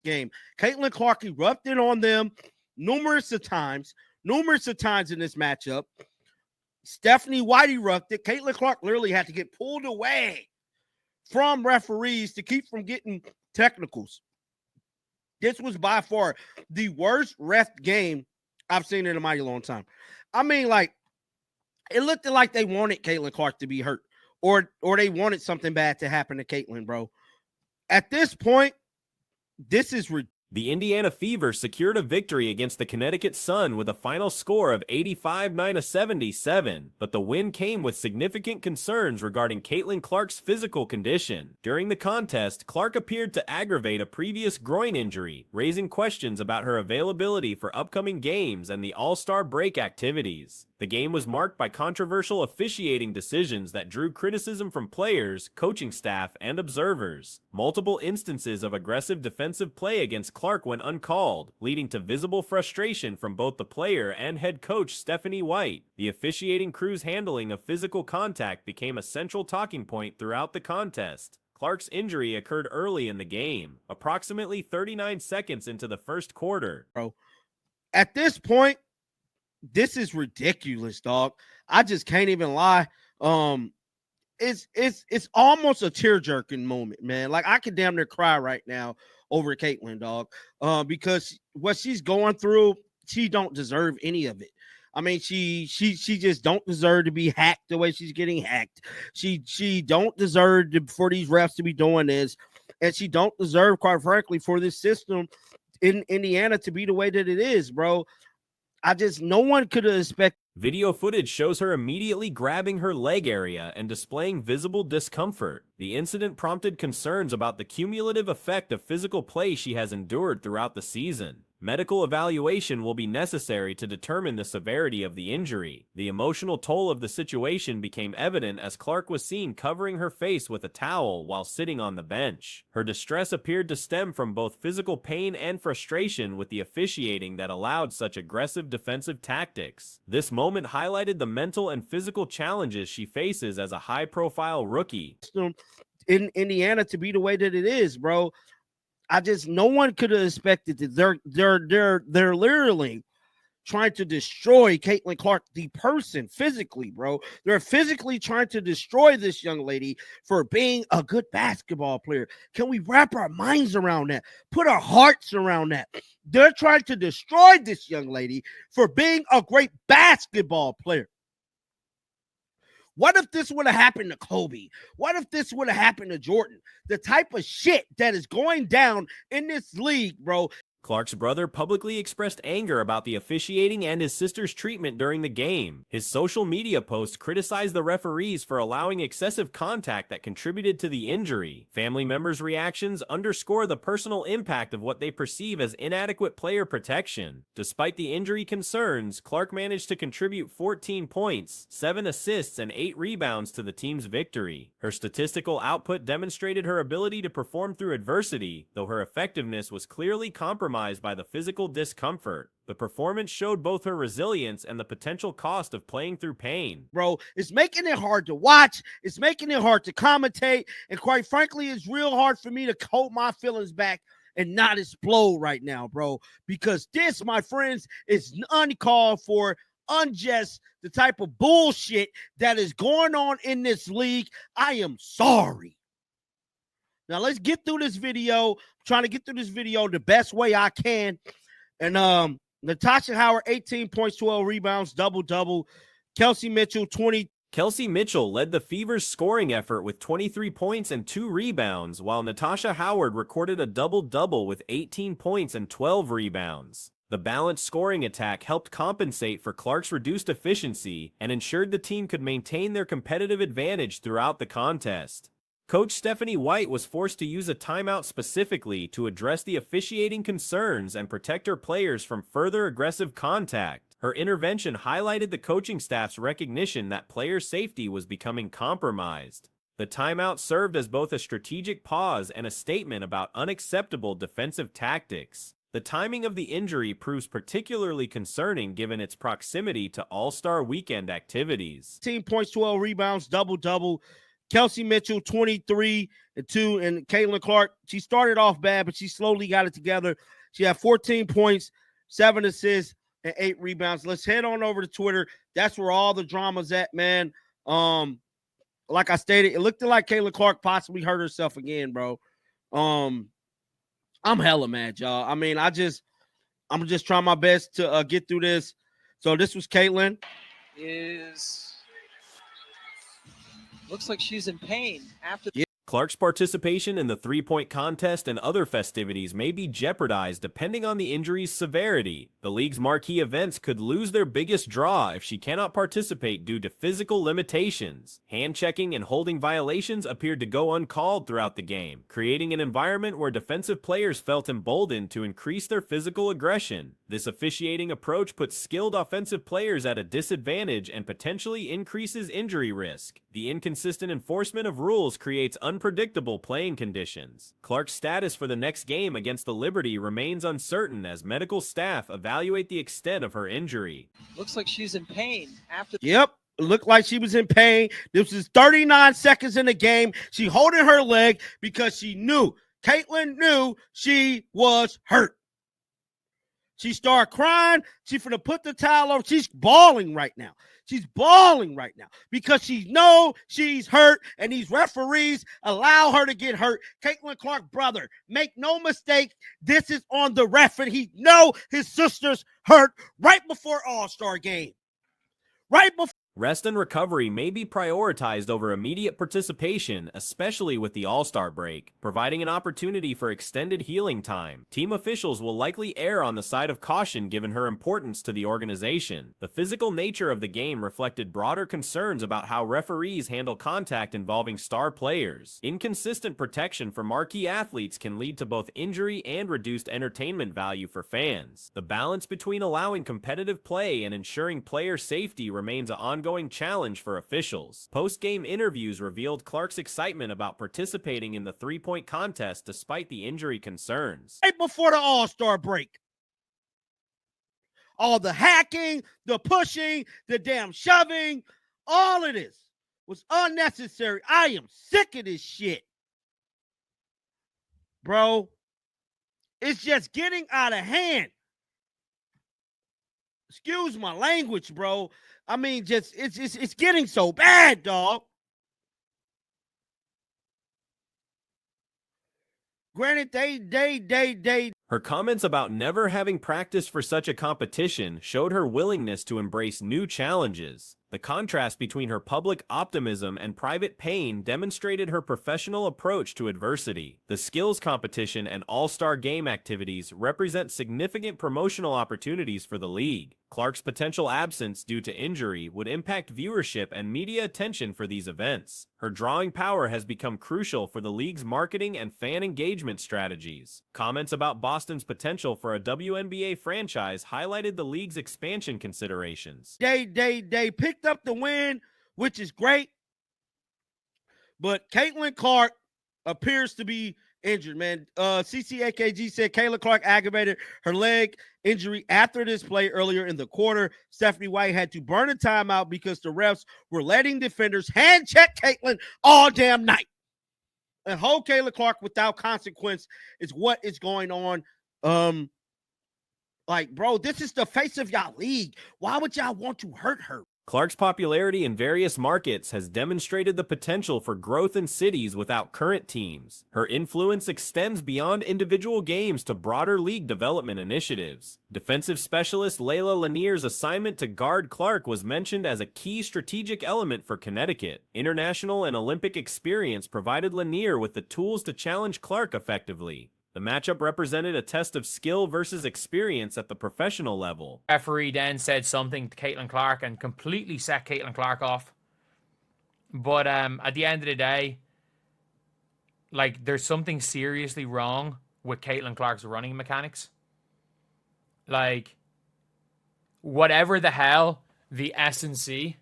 game. Caitlin Clark erupted on them numerous of times in this matchup. Stephanie White erupted. Caitlin Clark literally had to get pulled away from referees to keep from getting technicals. This was by far the worst ref game I've seen in a mighty long time. I mean, like, it looked like they wanted Caitlin Clark to be hurt, or they wanted something bad to happen to Caitlin, bro. At this point, this is ridiculous. The Indiana Fever secured a victory against the Connecticut Sun with a final score of 85-77, but the win came with significant concerns regarding Caitlin Clark's physical condition. During the contest, Clark appeared to aggravate a previous groin injury, raising questions about her availability for upcoming games and the All-Star break activities. The game was marked by controversial officiating decisions that drew criticism from players, coaching staff, and observers. Multiple instances of aggressive defensive play against Clark went uncalled, leading to visible frustration from both the player and head coach Stephanie White. The officiating crew's handling of physical contact became a central talking point throughout the contest. Clark's injury occurred early in the game, approximately 39 seconds into the first quarter. Bro, at this point, this is ridiculous, dog. I just can't even lie. It's almost a tear-jerking moment, man. Like, I could damn near cry right now over Caitlin, dog. Because what she's going through, she don't deserve any of it. I mean, she just don't deserve to be hacked the way she's getting hacked. She don't deserve for these refs to be doing this, and she don't deserve, quite frankly, for this system in Indiana to be the way that it is, bro. No one could have expected. Video footage shows her immediately grabbing her leg area and displaying visible discomfort. The incident prompted concerns about the cumulative effect of physical play she has endured throughout the season. Medical evaluation will be necessary to determine the severity of the injury. The emotional toll of the situation became evident as Clark was seen covering her face with a towel while sitting on the bench. Her distress appeared to stem from both physical pain and frustration with the officiating that allowed such aggressive defensive tactics. This moment highlighted the mental and physical challenges she faces as a high-profile rookie. In Indiana to be the way that it is, bro. No one could have expected that. They're literally trying to destroy Caitlin Clark, the person, physically, bro. They're physically trying to destroy this young lady for being a good basketball player. Can we wrap our minds around that? Put our hearts around that. They're trying to destroy this young lady for being a great basketball player. What if this would have happened to Kobe? What if this would have happened to Jordan? The type of shit that is going down in this league, bro. Clark's brother publicly expressed anger about the officiating and his sister's treatment during the game. His social media post criticized the referees for allowing excessive contact that contributed to the injury. Family members' reactions underscore the personal impact of what they perceive as inadequate player protection. Despite the injury concerns, Clark managed to contribute 14 points, 7 assists, and 8 rebounds to the team's victory. Her statistical output demonstrated her ability to perform through adversity, though her effectiveness was clearly compromised by the physical discomfort. The performance showed both her resilience and the potential cost of playing through pain. Bro, it's making it hard to watch. It's making it hard to commentate. And quite frankly, it's real hard for me to hold my feelings back and not explode right now, bro. Because this, my friends, is uncalled for, unjust, the type of bullshit that is going on in this league. I am sorry. Now, let's get through this video. I'm trying to get through this video the best way I can. And Natasha Howard, 18 points, 12 rebounds, double-double. Kelsey Mitchell, 20. Kelsey Mitchell led the Fever's scoring effort with 23 points and 2 rebounds, while Natasha Howard recorded a double-double with 18 points and 12 rebounds. The balanced scoring attack helped compensate for Clark's reduced efficiency and ensured the team could maintain their competitive advantage throughout the contest. Coach Stephanie White was forced to use a timeout specifically to address the officiating concerns and protect her players from further aggressive contact. Her intervention highlighted the coaching staff's recognition that player safety was becoming compromised. The timeout served as both a strategic pause and a statement about unacceptable defensive tactics. The timing of the injury proves particularly concerning given its proximity to All-Star Weekend activities. 18 points, 12 rebounds, double-double. Kelsey Mitchell, 23 and 2, and Caitlin Clark, she started off bad, but she slowly got it together. She had 14 points, 7 assists, and 8 rebounds. Let's head on over to Twitter. That's where all the drama's at, man. Like I stated, it looked like Caitlin Clark possibly hurt herself again, bro. I'm hella mad, y'all. I mean, I'm just trying my best to get through this. So this was Caitlin. Looks like she's in pain after. Yeah. Clark's participation in the three-point contest and other festivities may be jeopardized depending on the injury's severity. The league's marquee events could lose their biggest draw if she cannot participate due to physical limitations. Hand-checking and holding violations appeared to go uncalled throughout the game, creating an environment where defensive players felt emboldened to increase their physical aggression. This officiating approach puts skilled offensive players at a disadvantage and potentially increases injury risk. The inconsistent enforcement of rules creates unpredictable playing conditions. Clark's status for the next game against the Liberty remains uncertain as medical staff evaluate the extent of her injury. Looks like she's in pain after. Yep. It looked like she was in pain. This was 39 seconds in the game. She holding her leg because she knew, Caitlin knew she was hurt. She started crying. She finna put the towel over. She's bawling right now. She's bawling right now because she knows she's hurt, and these referees allow her to get hurt. Caitlin Clark, brother, make no mistake, this is on the ref, and he know his sister's hurt right before All-Star game. Right before. Rest and recovery may be prioritized over immediate participation, especially with the All-Star break, providing an opportunity for extended healing time. Team officials will likely err on the side of caution given her importance to the organization. The physical nature of the game reflected broader concerns about how referees handle contact involving star players. Inconsistent protection for marquee athletes can lead to both injury and reduced entertainment value for fans. The balance between allowing competitive play and ensuring player safety remains an ongoing challenge for officials. Post-game interviews revealed Clark's excitement about participating in the three-point contest despite the injury concerns. Right before the All-Star break. All the hacking, the pushing, the damn shoving, all of this was unnecessary. I am sick of this shit. Bro, it's just getting out of hand. Excuse my language, bro. I mean, just it's getting so bad, dog. Granted, they. Her comments about never having practiced for such a competition showed her willingness to embrace new challenges. The contrast between her public optimism and private pain demonstrated her professional approach to adversity. The skills competition and all-star game activities represent significant promotional opportunities for the league. Clark's potential absence due to injury would impact viewership and media attention for these events. Her drawing power has become crucial for the league's marketing and fan engagement strategies. Comments about Boston's potential for a WNBA franchise highlighted the league's expansion considerations. They picked up the win, which is great. But Caitlin Clark appears to be injured, man. CCAKG said Caitlin Clark aggravated her leg injury after this play earlier in the quarter. Stephanie White had to burn a timeout because the refs were letting defenders hand check Caitlin all damn night. And hold Caitlin Clark without consequence is what is going on. Like, bro, this is the face of y'all league. Why would y'all want to hurt her? Clark's popularity in various markets has demonstrated the potential for growth in cities without current teams. Her influence extends beyond individual games to broader league development initiatives. Defensive specialist Layla Lanier's assignment to guard Clark was mentioned as a key strategic element for Connecticut. International and Olympic experience provided Lanier with the tools to challenge Clark effectively. The matchup represented a test of skill versus experience at the professional level. Referee then said something to Caitlin Clark and completely set Caitlin Clark off. But at the end of the day, like, there's something seriously wrong with Caitlin Clark's running mechanics. Like, whatever the hell the S&C,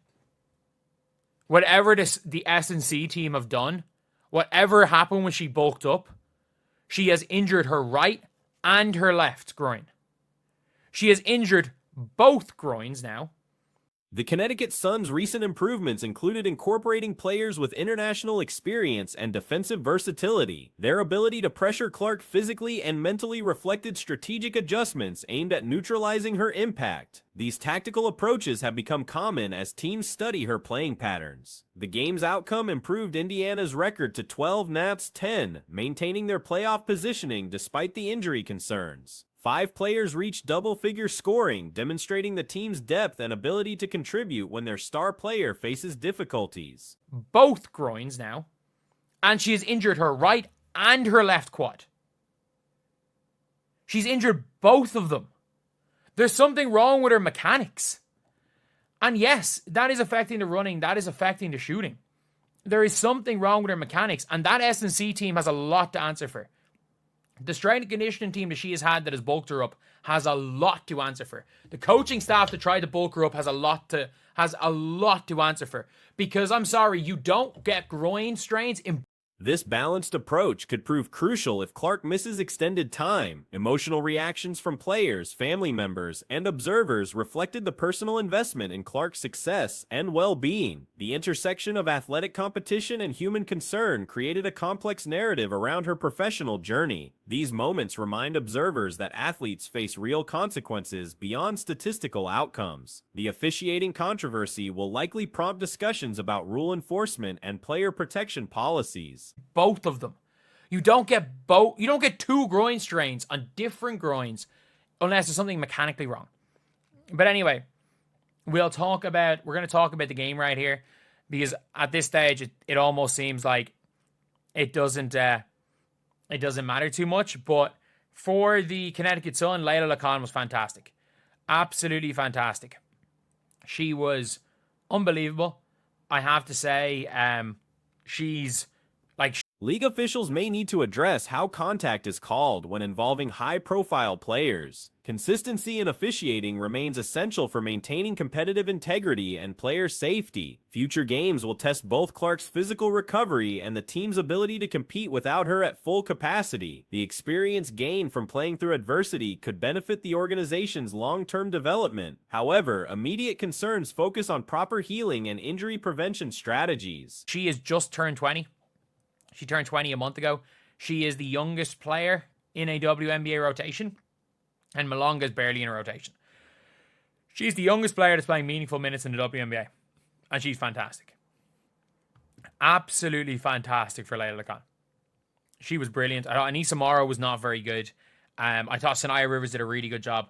whatever the S&C team have done, whatever happened when she bulked up, she has injured her right and her left groin. She has injured both groins now. The Connecticut Sun's recent improvements included incorporating players with international experience and defensive versatility. Their ability to pressure Clark physically and mentally reflected strategic adjustments aimed at neutralizing her impact. These tactical approaches have become common as teams study her playing patterns. The game's outcome improved Indiana's record to 12 Nats 10, maintaining their playoff positioning despite the injury concerns. 5 players reached double-figure scoring, demonstrating the team's depth and ability to contribute when their star player faces difficulties. Both groins now, and she has injured her right and her left quad. She's injured both of them. There's something wrong with her mechanics. And yes, that is affecting the running, that is affecting the shooting. There is something wrong with her mechanics, and that S&C team has a lot to answer for. The strength and conditioning team that she has had that has bulked her up has a lot to answer for. The coaching staff that tried to bulk her up has a lot to answer for. Because I'm sorry, you don't get groin strains in. This balanced approach could prove crucial if Clark misses extended time. Emotional reactions from players, family members, and observers reflected the personal investment in Clark's success and well-being. The intersection of athletic competition and human concern created a complex narrative around her professional journey. These moments remind observers that athletes face real consequences beyond statistical outcomes. The officiating controversy will likely prompt discussions about rule enforcement and player protection policies. Both of them. You don't get 2 groin strains on different groins unless there's something mechanically wrong. But anyway, we're going to talk about the game right here, because at this stage it almost seems like it doesn't matter too much. But for the Connecticut Sun, Layla Lacan was fantastic. Absolutely fantastic. She was unbelievable. I have to say, she's like... League officials may need to address how contact is called when involving high-profile players. Consistency in officiating remains essential for maintaining competitive integrity and player safety. Future games will test both Clark's physical recovery and the team's ability to compete without her at full capacity. The experience gained from playing through adversity could benefit the organization's long-term development. However, immediate concerns focus on proper healing and injury prevention strategies. She has just turned 20. She turned 20 a month ago. She is the youngest player in a WNBA rotation, and Malonga is barely in a rotation. She's the youngest player that's playing meaningful minutes in the WNBA, and she's fantastic. Absolutely fantastic for Layla Lacan. She was brilliant. I thought Anissa Morrow was not very good. I thought Sanaya Rivers did a really good job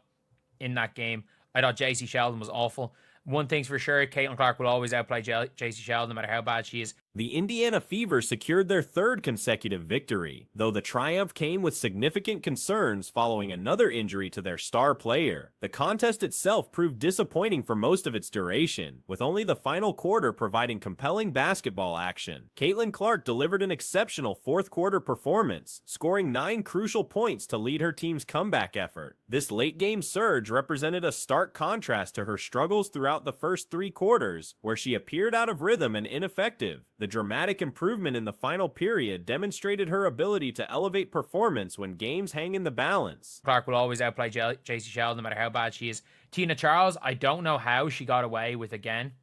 in that game. I thought JC Sheldon was awful. One thing's for sure, Caitlin Clark will always outplay JC Sheldon no matter how bad she is. The Indiana Fever secured their 3rd consecutive victory, though the triumph came with significant concerns following another injury to their star player. The contest itself proved disappointing for most of its duration, with only the final quarter providing compelling basketball action. Caitlin Clark delivered an exceptional 4th quarter performance, scoring 9 crucial points to lead her team's comeback effort. This late-game surge represented a stark contrast to her struggles throughout the first 3 quarters, where she appeared out of rhythm and ineffective. The dramatic improvement in the final period demonstrated her ability to elevate performance when games hang in the balance. Clark will always outplay JC Sheldon no matter how bad she is. Tina Charles, I don't know how she got away with, again,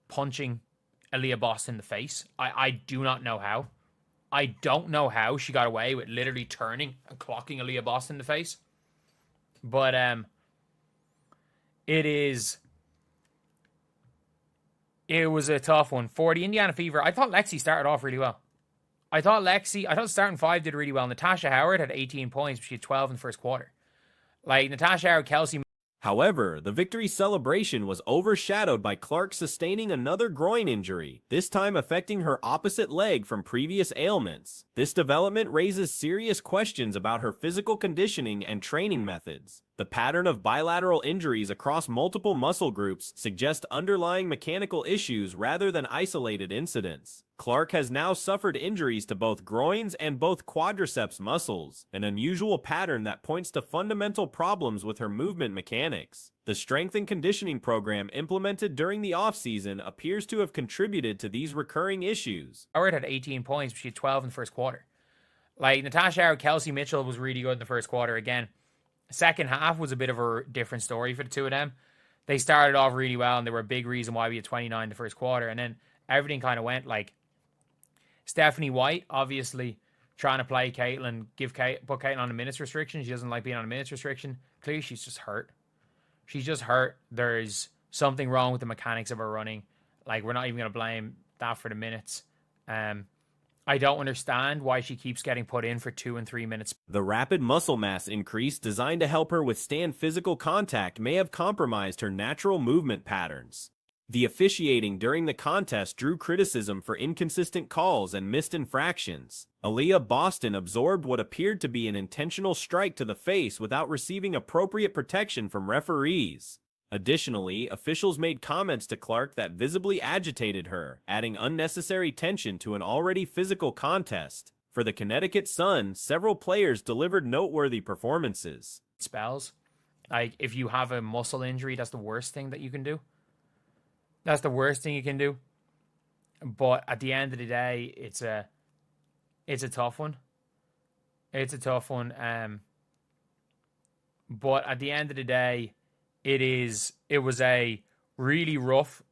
punching Aaliyah Boss in the face. I do not know how. I don't know how she got away with literally turning and clocking Aaliyah Boss in the face. But it was a tough one. For the Indiana Fever, I thought Lexi started off really well. I thought starting 5 did really well. Natasha Howard had 18 points, but she had 12 in the first quarter. Like, Natasha Howard, Kelsey... However, the victory celebration was overshadowed by Clark sustaining another groin injury, this time affecting her opposite leg from previous ailments. This development raises serious questions about her physical conditioning and training methods. The pattern of bilateral injuries across multiple muscle groups suggests underlying mechanical issues rather than isolated incidents. Clark has now suffered injuries to both groins and both quadriceps muscles, an unusual pattern that points to fundamental problems with her movement mechanics. The strength and conditioning program implemented during the offseason appears to have contributed to these recurring issues. Howard had 18 points, but she had 12 in the first quarter. Like, Natasha Howard, Kelsey Mitchell was really good in the first quarter again. Second half was a bit of a different story for the two of them. they started off really well, and they were a big reason why we had 29 the first quarter. And then everything kind of went like Stephanie White, obviously trying to play Caitlin, put Caitlin on a minutes restriction. She doesn't like being on a minutes restriction. Clearly, she's just hurt. She's just hurt. There's something wrong with the mechanics of her running. Like, we're not even going to blame that for the minutes. I don't understand why she keeps getting put in for 2 and 3 minutes. The rapid muscle mass increase designed to help her withstand physical contact may have compromised her natural movement patterns. The officiating during the contest drew criticism for inconsistent calls and missed infractions. Aaliyah Boston absorbed what appeared to be an intentional strike to the face without receiving appropriate protection from referees. Additionally, officials made comments to Clark that visibly agitated her, adding unnecessary tension to an already physical contest. For the Connecticut Sun, several players delivered noteworthy performances. Spells. Like, if you have a muscle injury, that's the worst thing that you can do. That's the worst thing you can do. But at the end of the day, it's a tough one. It's a tough one. But at the end of the day, it was a really rough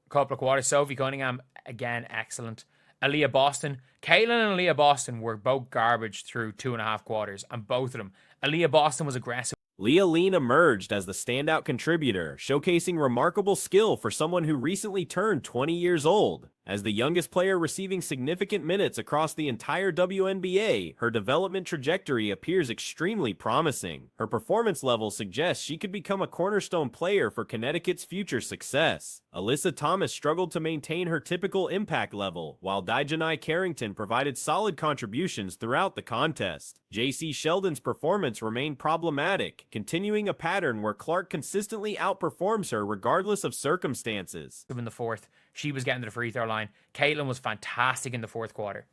couple of quarters. Sophie Cunningham, again, excellent. Aaliyah Boston. Caitlin and Aaliyah Boston were both garbage through 2.5 quarters, and both of them. Aaliyah Boston was aggressive. Leah Lean emerged as the standout contributor, showcasing remarkable skill for someone who recently turned 20 years old. As the youngest player receiving significant minutes across the entire WNBA, her development trajectory appears extremely promising. Her performance level suggests she could become a cornerstone player for Connecticut's future success. Alyssa Thomas struggled to maintain her typical impact level, while Dijanai Carrington provided solid contributions throughout the contest. J.C. Sheldon's performance remained problematic, continuing a pattern where Clark consistently outperforms her regardless of circumstances. In the fourth, she was getting to the free throw line. Caitlin was fantastic in the fourth quarter.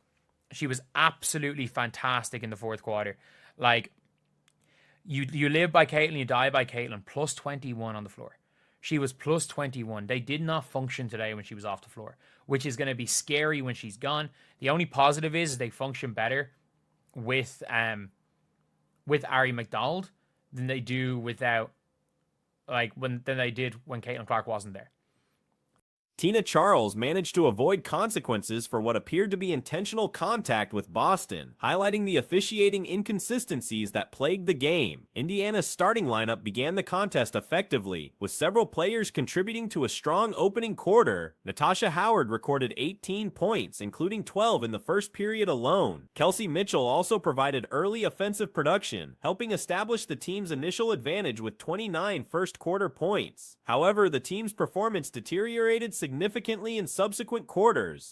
She was absolutely fantastic in the fourth quarter. Like, you live by Caitlin, you die by Caitlin. Plus 21 on the floor. She was plus 21. They did not function today when she was off the floor, which is going to be scary when she's gone. The only positive is they function better with Ari McDonald than they do without, than they did when Caitlin Clark wasn't there. Tina Charles managed to avoid consequences for what appeared to be intentional contact with Boston, highlighting the officiating inconsistencies that plagued the game. Indiana's starting lineup began the contest effectively, with several players contributing to a strong opening quarter. Natasha Howard recorded 18 points, including 12 in the first period alone. Kelsey Mitchell also provided early offensive production, helping establish the team's initial advantage with 29 first-quarter points. However, the team's performance deteriorated significantly in subsequent quarters.